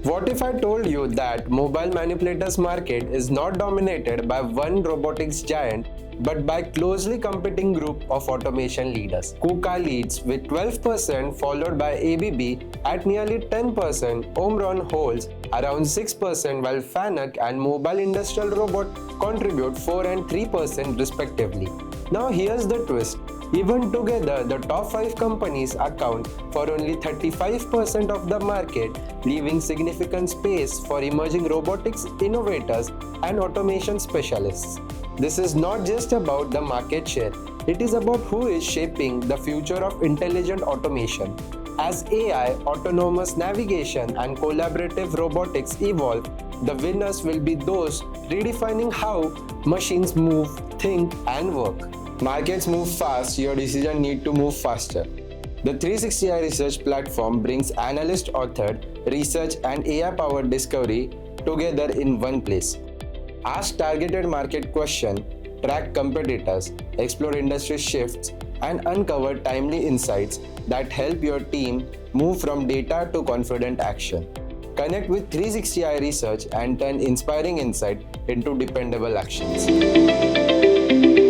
What if I told you that mobile manipulators market is not dominated by one robotics giant but by closely competing group of automation leaders? KUKA leads with 12% followed by ABB at nearly 10%, Omron holds around 6% while Fanuc and Mobile Industrial Robot contribute 4 and 3% respectively. Now here's the twist. Even together, the top 5 companies account for only 35% of the market, leaving significant space for emerging robotics innovators and automation specialists. This is not just about the market share, it is about who is shaping the future of intelligent automation. As AI, autonomous navigation, and collaborative robotics evolve, the winners will be those redefining how machines move, think, and work. Markets move fast, your decision need to move faster. The 360i research platform brings analyst-authored research and AI-powered discovery together in one place. Ask targeted market questions, track competitors, explore industry shifts, and uncover timely insights that help your team move from data to confident action. Connect with 360i research and turn inspiring insight into dependable actions.